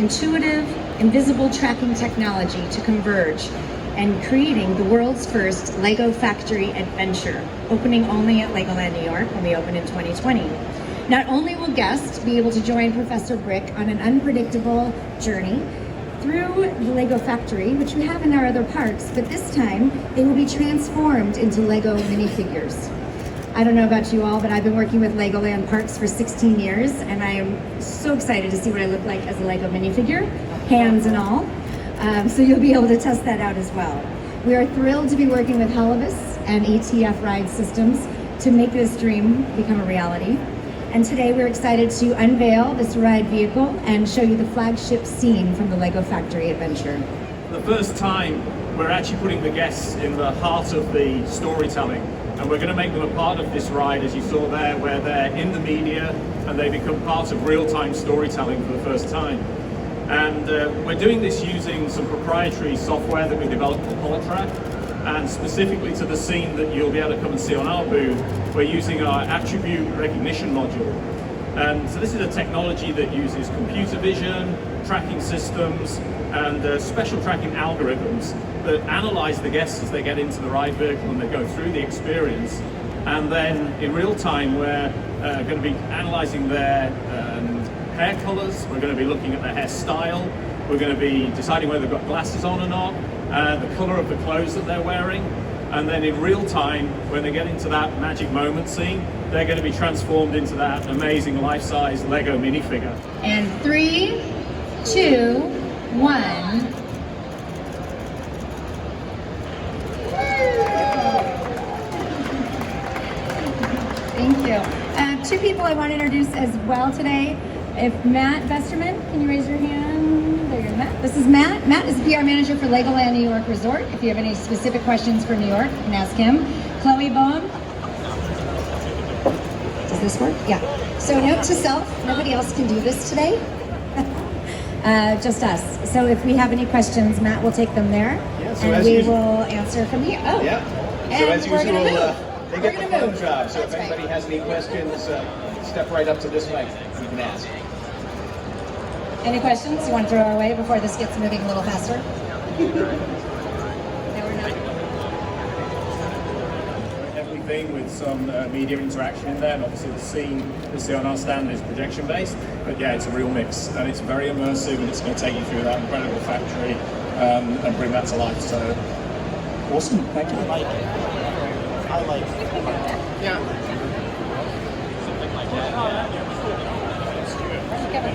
intuitive, invisible tracking technology to converge and creating the world's first Lego factory adventure, opening only at Legoland New York when we open in 2020. Not only will guests be able to join Professor Brick on an unpredictable journey through the Lego factory, which we have in our other parks, but this time they will be transformed into Lego minifigures. I don't know about you all, but I've been working with Legoland parks for 16 years, and I am so excited to see what I look like as a Lego minifigure, hands and all. So you'll be able to test that out as well. We are thrilled to be working with Helibus and ETF Ride Systems to make this dream become a reality. And today we're excited to unveil this ride vehicle and show you the flagship scene from the Lego Factory Adventure. The first time we're actually putting the guests in the heart of the storytelling, and we're going to make them a part of this ride, as you saw there, where they're in the media and they become part of real-time storytelling for the first time. And we're doing this using some proprietary software that we developed called HoloTrack, and specifically to the scene that you'll be able to come and see on our booth, we're using our attribute recognition module. And so this is a technology that uses computer vision, tracking systems, and special tracking algorithms that analyze the guests as they get into the ride vehicle and they go through the experience. And then in real time, we're going to be analyzing their hair colors, we're going to be looking at their hairstyle, we're going to be deciding whether they've got glasses on or not, the color of the clothes that they're wearing, and then in real time, when they get into that magic moment scene, they're going to be transformed into that amazing life-size Lego minifigure. And 3, 2, 1. Thank you. Two people I want to introduce as well today. If Matt Besterman, can you raise your hand? There you go, Matt. This is Matt. Matt is the PR manager for Legoland New York Resort. If you have any specific questions for New York, you can ask him. Chloe Boehm. Does this work? Yeah. So note to self, nobody else can do this today. Just us. So if we have any questions, Matt will take them there, yeah, so and we will answer from here. Oh, yeah. So and as we're usual, they get the gonna phone move. job. So That's if anybody right. has any questions, step right up to this mic. You can ask. Any questions you want to throw our way before this gets moving a little faster? No, we're not. Everything with some media interaction in there, and obviously the scene you see on our stand is projection based, but yeah, it's a real mix, and it's very immersive, and it's going to take you through that incredible factory and bring that to life. So awesome, thank you. I like it. Yeah. Kevin,